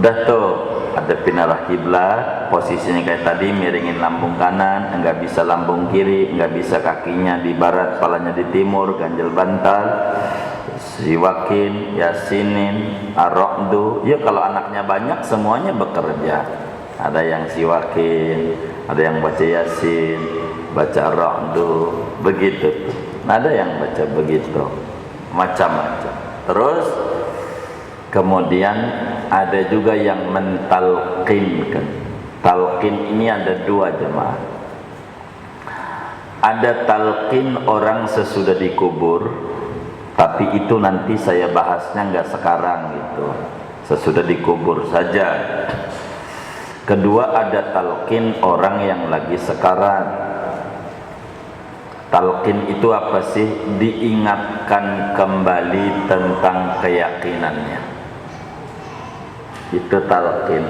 Udah tuh ada pindah kiblat, posisinya kayak tadi, miringin lambung kanan, enggak bisa lambung kiri, enggak bisa kakinya di barat, palanya di timur, ganjel bantal, siwakin, yasinin, ar-ra'du. Ya kalau anaknya banyak semuanya bekerja. Ada yang siwakin, ada yang baca yasin, baca ar-ra'du, begitu tuh. Ada yang baca begitu, macam-macam. Terus kemudian ada juga yang mentalqinkan. Talqin ini ada dua jemaah. Ada talqin orang sesudah dikubur, tapi itu nanti saya bahasnya nggak sekarang gitu, sesudah dikubur saja. Kedua ada talqin orang yang lagi sekarat. Talqin itu apa sih? Diingatkan kembali tentang keyakinannya. Itu talqin.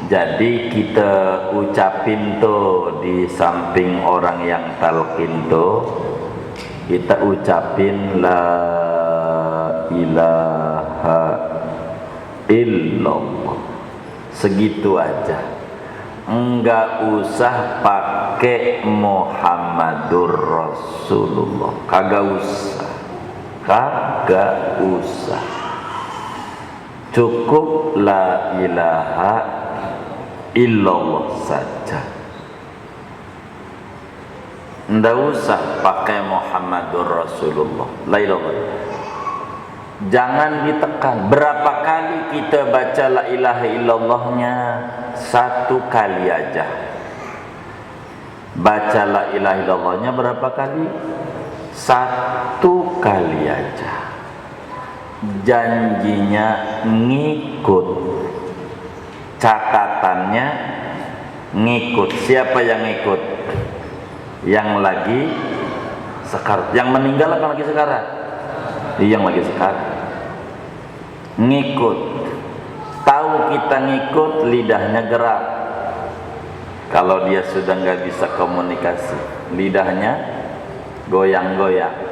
Jadi kita ucapin tuh di samping orang yang talqin tuh, kita ucapin la ilaha illallah. Segitu aja. Enggak usah pakai Muhammadur Rasulullah. Kagak usah. Cukup la ilaha illallah saja. Nggak usah pakai Muhammadur Rasulullah. La ilaha. Jangan ditekan. Berapa kali kita baca la ilaha illallahnya? Satu kali aja. Baca la ilaha illallahnya berapa kali? Satu kali aja. Janjinya ngikut, catatannya ngikut. Siapa yang ngikut? Yang lagi sekarat. Yang meninggal apa lagi sekarat? Yang lagi sekarat. Ngikut. Tahu kita ngikut, lidahnya gerak. Kalau dia sudah nggak bisa komunikasi, lidahnya goyang-goyang.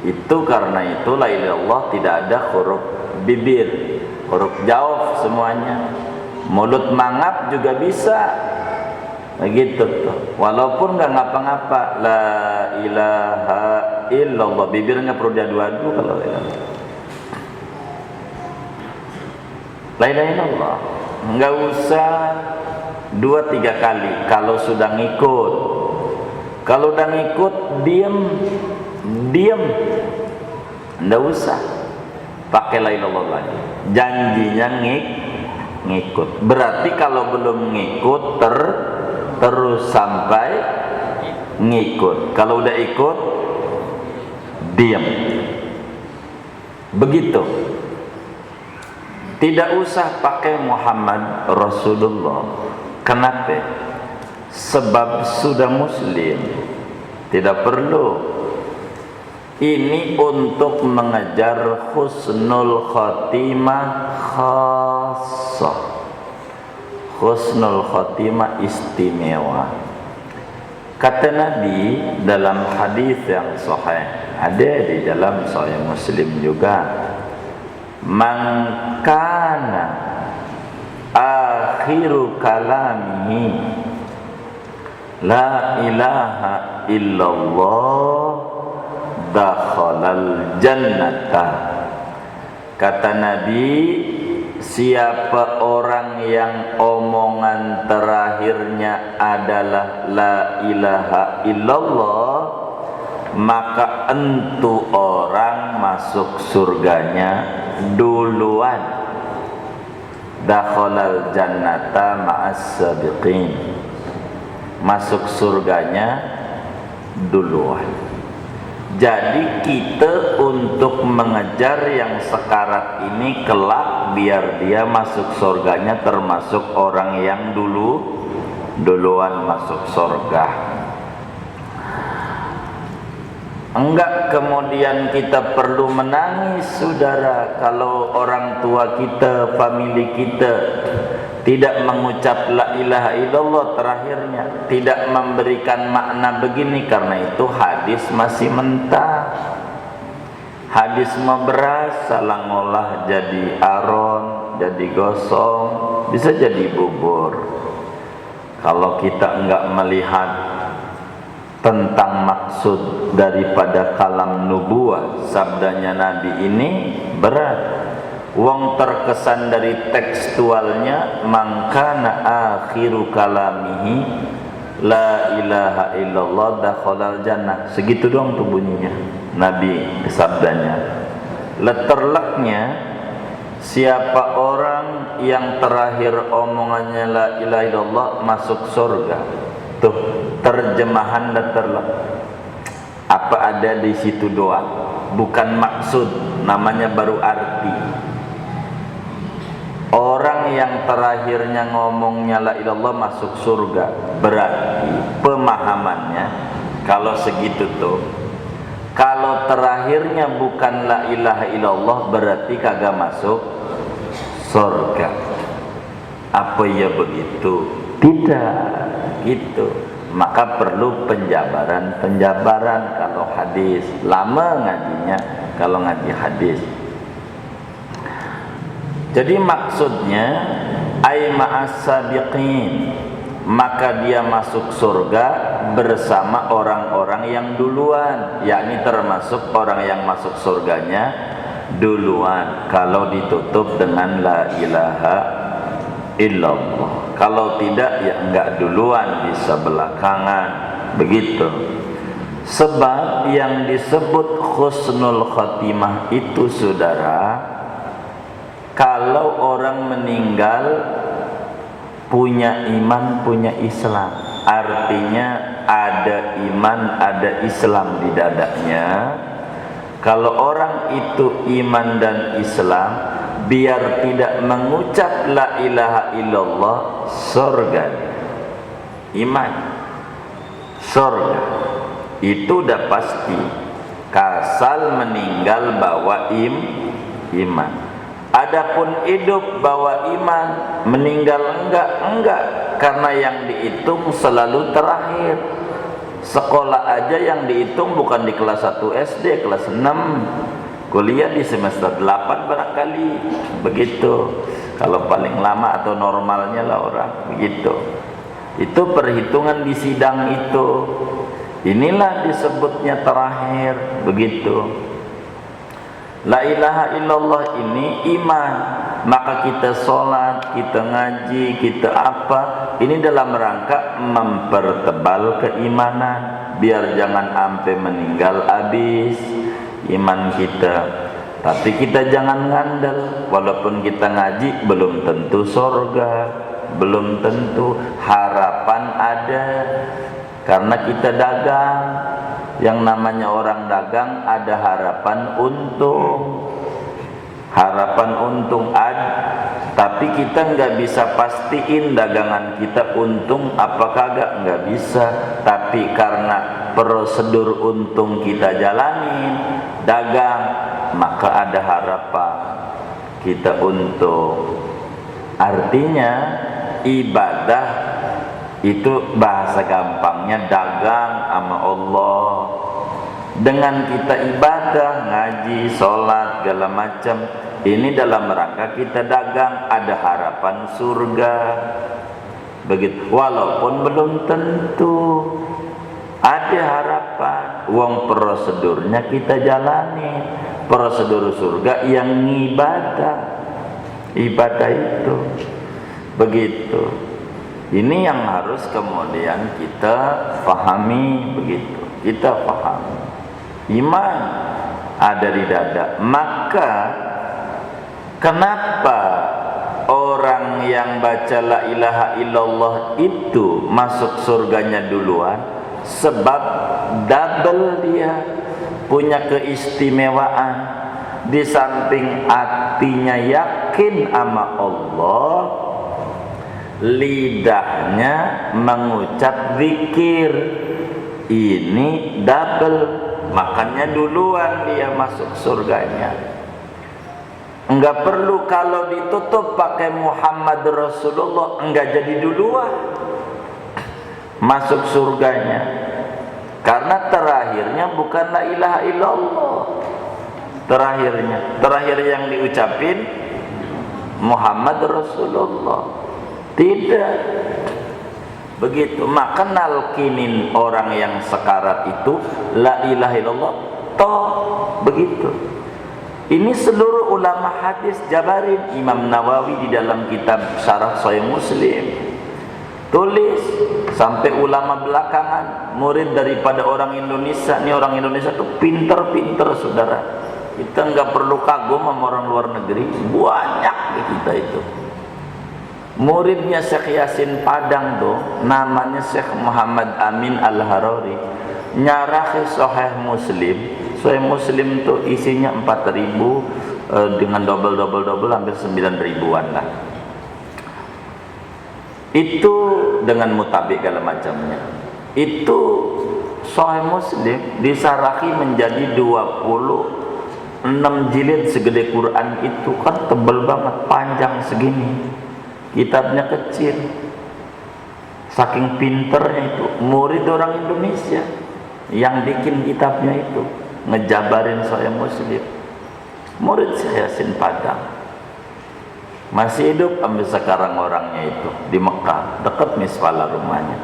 Itu karena itu la ilaha illallah tidak ada huruf bibir, huruf jauf semuanya. Mulut mangap juga bisa, begitu tuh. Walaupun nggak ngapa-ngapa, la ilaha illallah, bibirnya perlu diadu-adu kalau la ilaha illallah. Nggak usah 2-3 kali. Kalau sudah ngikut, kalau udah ngikut, diam. Nggak usah pakai la ilaha illallah lagi. Janjinya ngikut. Berarti kalau belum ngikut terus sampai ngikut. Kalau udah ikut, diam. Begitu. Tidak usah pakai Muhammad Rasulullah. Kenapa? Sebab sudah muslim. Tidak perlu. Ini untuk mengejar husnul khotimah khassah. Husnul khotimah istimewa. Kata Nabi dalam hadis yang sahih, ada di dalam Sahih Muslim juga, man kana akhiru kalamihi la ilaha illallah dakhalal jannata. Kata Nabi, siapa orang yang omongan terakhirnya adalah la ilaha illallah, maka entu orang masuk surganya duluan. Dakhalal jannata ma'as sabiqin, masuk surganya duluan. Jadi kita untuk mengejar yang sekarat ini kelak biar dia masuk surganya termasuk orang yang duluan masuk surga. Enggak kemudian kita perlu menangis, saudara, kalau orang tua kita, famili kita tidak mengucap la ilaha illallah terakhirnya, tidak memberikan makna begini. Karena itu hadis masih mentah. Hadis mah beras salah ngolah jadi aron, jadi gosong, bisa jadi bubur. Kalau kita enggak melihat tentang maksud daripada kalam nubuwah sabdanya Nabi ini, berat. Wong terkesan dari tekstualnya, mangkana akhiru kalamihi la ilaha illallah dakhalal jannah. Segitu doang tuh bunyinya Nabi sabdanya. Letterleknya, siapa orang yang terakhir omongannya la ilaha illallah masuk surga. Tuh terjemahan letterlek. Apa ada di situ doang, bukan maksud, namanya baru arti. Orang yang terakhirnya ngomongnya la ilallah masuk surga, berarti pemahamannya kalau segitu tuh, kalau terakhirnya bukan la ilaha illallah berarti kagak masuk surga. Apa ya begitu? Tidak gitu. Maka perlu penjabaran kalau hadis. Lama ngajinya kalau ngaji hadis. Jadi maksudnya ay ma'as sabiqin, maka dia masuk surga bersama orang-orang yang duluan, yakni termasuk orang yang masuk surganya duluan kalau ditutup dengan la ilaha illallah. Kalau tidak ya enggak duluan, bisa belakangan, begitu. Sebab yang disebut husnul khatimah itu, saudara, kalau orang meninggal punya iman, punya Islam, artinya ada iman, ada Islam di dadanya. Kalau orang itu iman dan Islam, biar tidak mengucap la ilaha illallah, surga. Iman, surga, itu udah pasti. Kasal meninggal bawa iman. Adapun hidup bawa iman, meninggal enggak, karena yang dihitung selalu terakhir. Sekolah aja yang dihitung bukan di kelas 1 SD, kelas 6, kuliah di semester 8 barangkali, begitu. Kalau paling lama atau normalnya lah orang, begitu. Itu perhitungan di sidang itu. Inilah disebutnya terakhir, begitu. La ilaha illallah ini iman. Maka kita sholat, kita ngaji, kita apa, ini dalam rangka mempertebal keimanan, biar jangan sampai meninggal habis iman kita. Tapi kita jangan ngandel, walaupun kita ngaji belum tentu surga, belum tentu. Harapan ada, karena kita dagang. Yang namanya orang dagang ada harapan untung. Harapan untung ada, tapi kita nggak bisa pastiin dagangan kita untung apa kagak, nggak bisa. Tapi karena prosedur untung kita jalanin, dagang, maka ada harapan kita untung. Artinya ibadah itu bahasa gampangnya dagang sama Allah. Dengan kita ibadah, ngaji, sholat, segala macam, ini dalam rangka kita dagang, ada harapan surga, begitu. Walaupun belum tentu, ada harapan. Uang prosedurnya kita jalani, prosedur surga yang ibadah itu, begitu. Ini yang harus kemudian kita pahami, begitu. Kita pahami iman ada di dada. Maka kenapa orang yang baca la ilaha illallah itu masuk surganya duluan? Sebab double dia punya keistimewaan. Di samping hatinya yakin sama Allah, lidahnya mengucap zikir. Ini double, makanya duluan dia masuk surganya. Enggak perlu kalau ditutup pakai Muhammad Rasulullah, enggak jadi duluan masuk surganya. Karena terakhirnya bukan la ilaha illallah. Terakhir yang diucapin Muhammad Rasulullah. Tidak begitu. Maka nalkinin orang yang sekarat itu la ilaha illallah toh begitu. Ini seluruh ulama hadis jabarin. Imam Nawawi di dalam kitab Syarah Sahih Muslim tulis, sampai ulama belakangan murid daripada orang Indonesia. Ini orang Indonesia tuh pinter-pinter saudara. Kita nggak perlu kagum sama orang luar negeri, banyak di kita itu. Muridnya Syekh Yasin Padang tuh namanya Syekh Muhammad Amin Al-Harari, nyarahi Sahih Muslim. Sahih Muslim tuh isinya 4.000 dengan double hampir 9.000-an lah. Itu dengan mutabik segala macamnya. Itu Sahih Muslim disarahi menjadi 26 jilid segede Quran. Itu kan tebel banget, panjang segini, kitabnya kecil. Saking pinternya itu murid orang Indonesia yang bikin kitabnya itu, ngejabarin Sahih Muslim. Murid saya Yasin Padang masih hidup sampai sekarang orangnya itu di Mekah, dekat miswala rumahnya.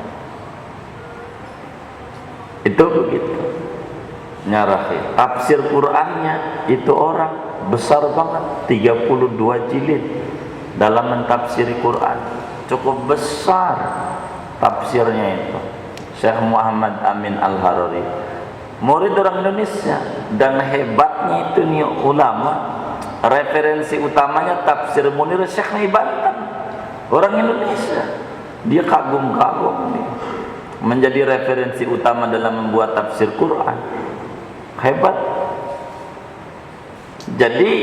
Itu begitu nyarahi tafsir Qur'annya. Itu orang besar banget, 32 jilid dalam mentafsiri Quran, cukup besar tafsirnya itu. Syekh Muhammad Amin Al-Harari, murid orang Indonesia. Dan hebatnya itu nih ulama, referensi utamanya tafsir Munir Syekh Banten, orang Indonesia. Dia kagum-kagum nih, menjadi referensi utama dalam membuat tafsir Quran. Hebat. Jadi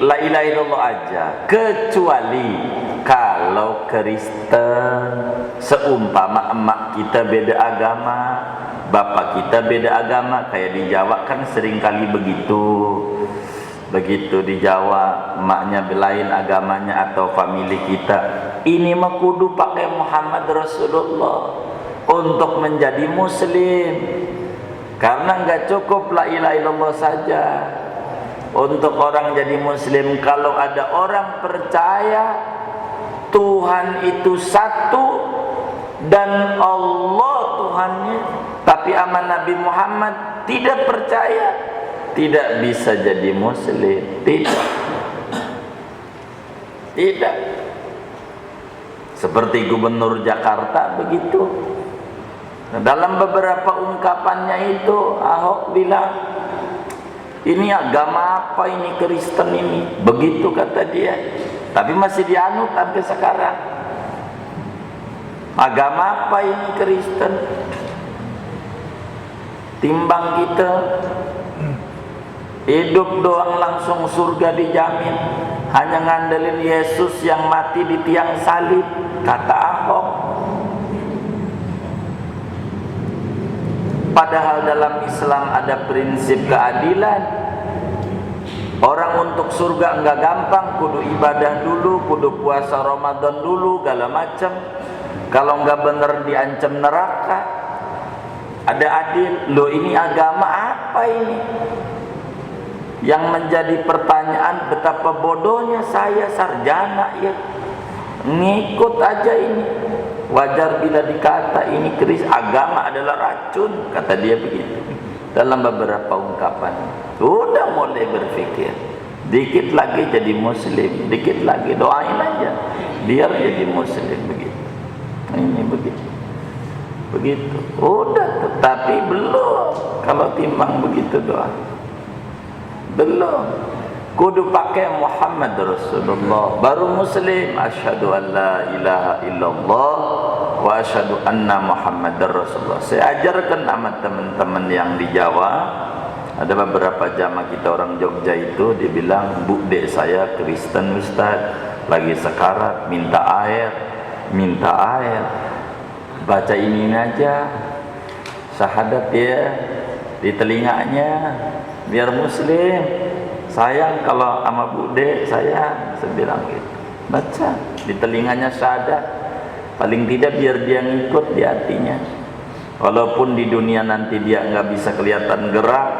la ilaha illallah aja, kecuali kalau Kristen, seumpama emak kita beda agama, bapak kita beda agama. Kayak di Jawa kan seringkali begitu. Begitu di Jawa, emaknya lain agamanya atau famili kita, ini mah kudu pakai Muhammad Rasulullah untuk menjadi muslim. Karena nggak cukup la ilaha illallah saja untuk orang jadi muslim. Kalau ada orang percaya Tuhan itu satu dan Allah Tuhannya, tapi sama Nabi Muhammad tidak percaya, tidak bisa jadi muslim. Tidak. Seperti Gubernur Jakarta begitu. Dalam beberapa ungkapannya itu Ahok bilang, ini agama apa ini, Kristen ini, begitu kata dia. Tapi masih dianut sampai sekarang. Agama apa ini Kristen? Timbang kita hidup doang langsung surga dijamin, hanya ngandelin Yesus yang mati di tiang salib, kata Ahok. Padahal dalam Islam ada prinsip keadilan. Orang untuk surga enggak gampang, kudu ibadah dulu, kudu puasa Ramadan dulu, segala macam. Kalau enggak bener diancam neraka. Ada adil. Loh, ini agama apa ini? Yang menjadi pertanyaan, betapa bodohnya saya sarjana ya, ngikut aja ini. Wajar bila dikata ini agama adalah racun, kata dia begitu. Dalam beberapa ungkapan sudah mulai berpikir, dikit lagi jadi muslim, dikit lagi doain aja biar jadi muslim, begitu. Ini begitu udah. Tetapi belum, kalau timbang begitu doa belum, kudu pakai Muhammad Rasulullah baru muslim. Asyhadu an la ilaha illallah wa asyhadu anna Muhammadar Rasulullah. Saya ajarkan sama teman-teman yang di Jawa. Ada beberapa jamaah kita orang Jogja itu, dia bilang, "Bu, dek saya Kristen Ustaz, lagi sekarat, minta air. Baca ini aja, syahadat ya di telinganya, biar muslim. Sayang kalau sama bude saya bilang gitu. Baca di telinganya syahadat, paling tidak biar dia ngikut di hatinya. Walaupun di dunia nanti dia nggak bisa kelihatan gerak,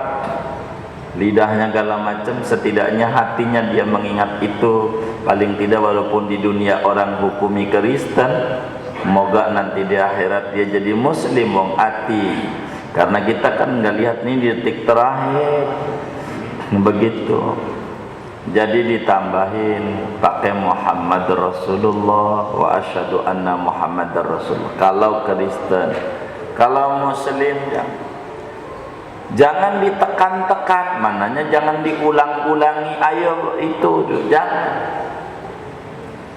lidahnya segala macam, setidaknya hatinya dia mengingat itu paling tidak walaupun di dunia orang hukumi Kristen, semoga nanti di akhirat dia jadi muslim wong ati, karena kita kan nggak lihat nih di detik terakhir begitu. Jadi ditambahin pakai Muhammad Rasulullah wa asyhadu anna Muhammadar Rasulullah kalau Kristen. Kalau muslim jangan ditekan-tekan, mananya jangan diulang-ulangi, ayo itu jangan.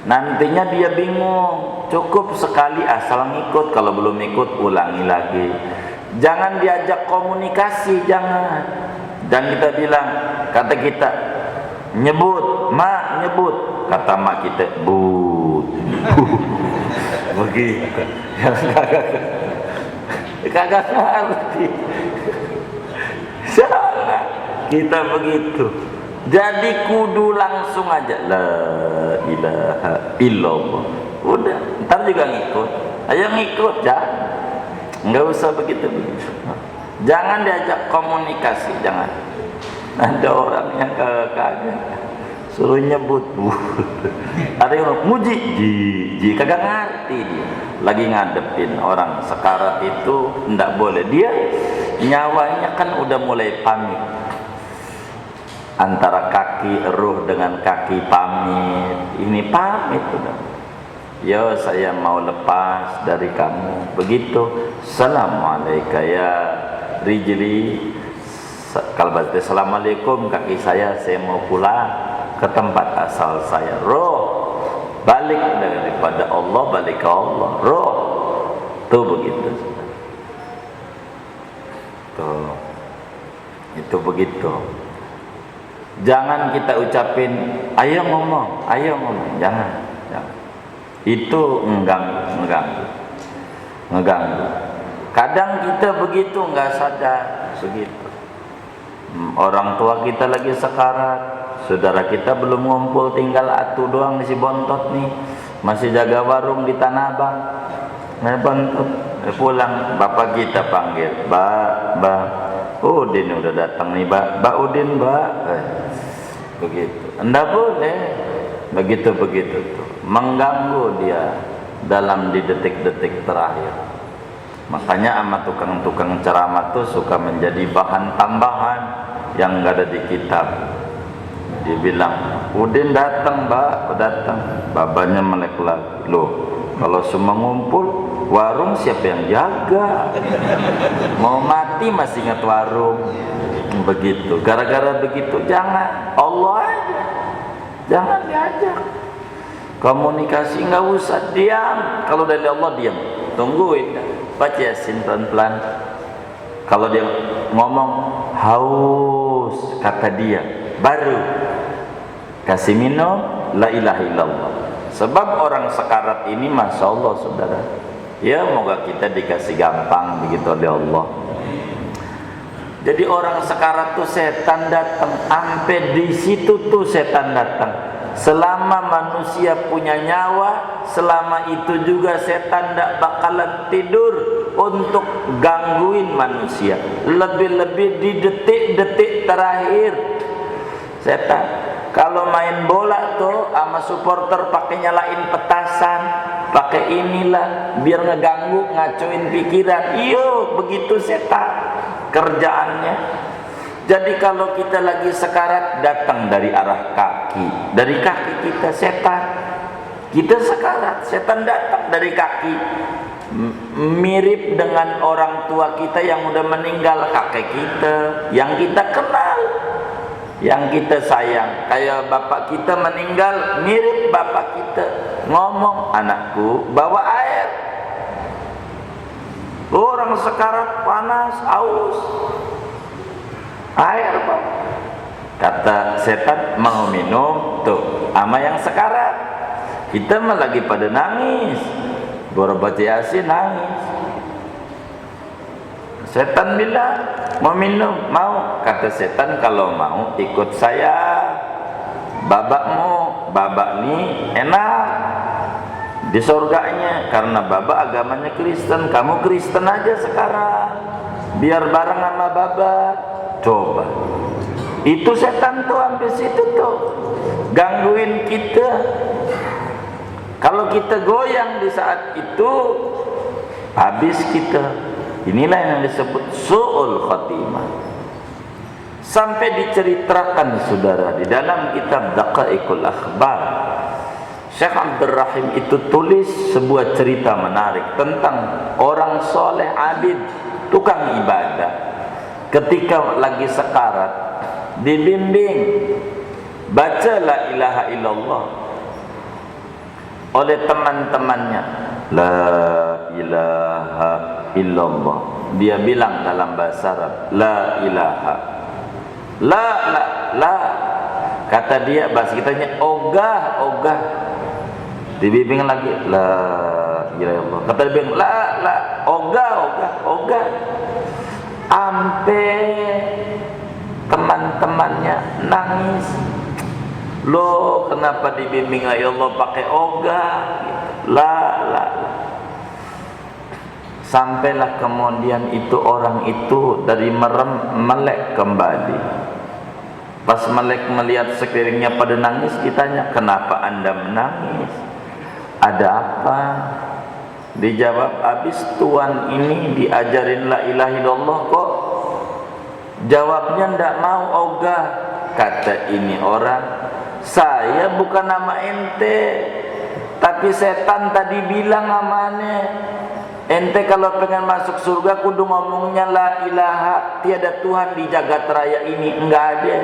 Nantinya dia bingung, cukup sekali asal ngikut, kalau belum ikut ulangi lagi. Jangan diajak komunikasi, jangan. Dan kita bilang, kata kita nyebut, mak nyebut, kata mak kita but. Begitu. Kagak ngerti. Salah kita begitu. Jadi kudu langsung aja la ilaha illallah. Udah, ntar juga ngikut. Ayo ngikut, jangan. Enggak usah begitu. Jangan diajak komunikasi, jangan. Ada orang yang kagak suruh nyebut ada yang muji ji kagak ngerti dia. Lagi ngadepin orang sekarat itu ndak boleh, dia nyawanya kan udah mulai pamit, antara kaki ruh dengan kaki pamit. Ini pamit udah, ya saya mau lepas dari kamu begitu. Assalamualaikum ya rijli, kalau berarti assalamualaikum kaki saya mau pulang ke tempat asal saya. Roh balik daripada Allah, balik ke Allah. Roh tuh begitu tuh, itu begitu. Jangan kita ucapin ayo ngomong, jangan. Itu mengganggu. Kadang kita begitu nggak sadar segitu. Orang tua kita lagi sekarat, saudara kita belum ngumpul, tinggal atu doang si bontot nih, masih jaga warung di Tanah Abang. Bontot pulang, bapak kita panggil, Ba Udin udah datang nih, Ba Udin, begitu. Enggak boleh begitu tuh, mengganggu dia dalam di detik-detik terakhir. Makanya sama tukang-tukang ceramah tuh suka menjadi bahan tambahan yang nggak ada di kitab. Dia bilang, Udin datang, Mbak, datang. Babanya melek lagi, loh kalau semua ngumpul, warung siapa yang jaga? Mau mati masih ingat warung. Begitu, gara-gara begitu jangan, Allah aja, jangan diajak komunikasi, nggak usah, diam. Kalau dari Allah diam, tungguin, baca Yasin pelan-pelan. Kalau dia ngomong haus, kata dia, baru kasih minum la ilaha illallah. Sebab orang sekarat ini masya Allah saudara, ya moga kita dikasih gampang begitu oleh Allah. Jadi orang sekarat tuh setan datang, sampai di situ tuh setan datang. Selama manusia punya nyawa, selama itu juga setan tidak bakalan tidur untuk gangguin manusia. Lebih-lebih di detik-detik terakhir. Setan kalau main bola tuh sama supporter pakai nyalain petasan, pakai inilah biar ngeganggu, ngacuin pikiran. Iyo begitu setan kerjaannya. Jadi kalau kita lagi sekarat, datang dari arah kaki, dari kaki kita setan. Kita sekarat, setan datang dari kaki. Mirip dengan orang tua kita yang udah meninggal, kakek kita yang kita kenal, yang kita sayang. Kayak bapak kita meninggal, mirip bapak kita. Ngomong, anakku bawa air. Orang sekarat panas, haus, air Pak. Kata setan, mau minum tuh ama yang sekarat. Kita mah lagi pada nangis, baru baca Yasin nangis. Setan bilang mau minum, mau. Kata setan, kalau mau ikut saya, babakmu, babak nih enak di surganya, karena babak agamanya Kristen, kamu Kristen aja sekarang, biar bareng sama babak. Coba itu setan tuh sampai situ tuh gangguin kita. Kalau kita goyang di saat itu, habis kita. Inilah yang disebut su'ul khatimah. Sampai diceritakan saudara di dalam kitab Daqaiqul Akhbar, Syekh Abdul Rahim itu tulis sebuah cerita menarik tentang orang soleh abid, tukang ibadah. Ketika lagi sekarat, dibimbing baca la ilaha illallah oleh teman-temannya. La ilaha illallah. Dia bilang dalam bahasa Arab, la ilaha. La. Kata dia bahasa kitanya ogah. Dibimbing lagi, la ilaha illallah. Kata dia bilang, la, ogah. Ampe teman-temannya nangis. Loh, kenapa dibimbing ya Allah pakai ogah? La. Sampailah kemudian itu orang itu dari merem melek kembali. Pas melek melihat sekelilingnya pada nangis, ditanya, kenapa anda menangis? Ada apa? Dijawab, habis tuan ini diajarin la ilaha illallah kok jawabnya ndak mau ogah. Kata ini orang, saya bukan nama ente, tapi setan tadi bilang namanya. Ente kalau pengen masuk surga kudu ngomongnya la ilaha, tiada Tuhan di jagat raya ini, enggak ada.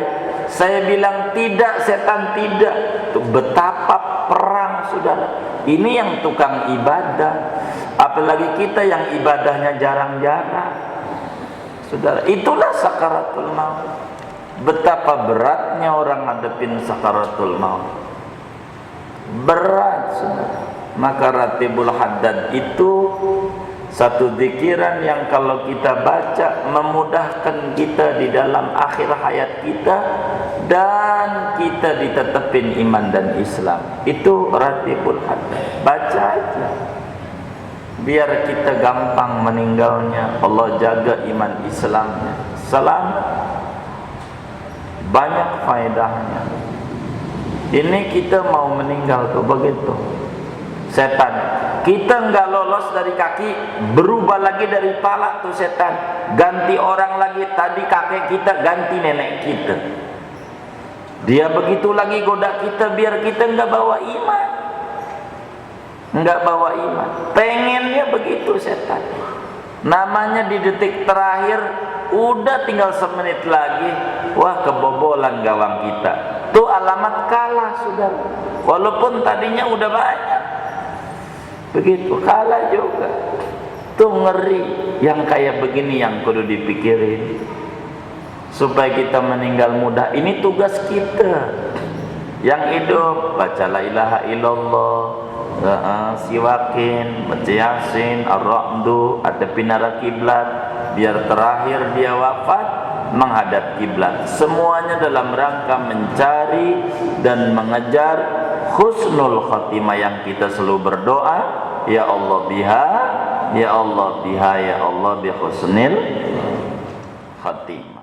Saya bilang tidak, setan tidak. Tuh betapa perang saudara. Ini yang tukang ibadah, apalagi kita yang ibadahnya jarang-jarang. Saudara, itulah sakaratul maut. Betapa beratnya orang ngadepin sakaratul maut. Berat saudara. Maka Ratibul Haddad itu satu zikiran yang kalau kita baca memudahkan kita di dalam akhir hayat kita dan kita ditetapin iman dan Islam. Itu Ratibul Haddad. Baca aja biar kita gampang meninggalnya. Allah jaga iman Islamnya, selamat, banyak faedahnya. Ini kita mau meninggal tuh begitu. Setan, kita nggak lolos dari kaki, berubah lagi dari pala tuh setan, ganti orang lagi. Tadi kakek kita, ganti nenek kita. Dia begitu lagi goda kita biar kita nggak bawa iman, pengennya begitu setan. Namanya di detik terakhir, udah tinggal semenit lagi, wah kebobolan gawang kita. Tuh alamat kalah sudah. Walaupun tadinya udah banyak, begitu kalah juga. Tuh ngeri. Yang kayak begini yang kudu dipikirin supaya kita meninggal mudah. Ini tugas kita yang hidup. Baca la ilaha illallah, siwakin, baca yasin, ar-ra'du, adepin arah kiblat, biar terakhir dia wafat menghadap kiblat. Semuanya dalam rangka mencari dan mengejar husnul khatimah yang kita selalu berdoa, ya Allah biha, ya Allah biha, ya Allah bi husnil khatimah.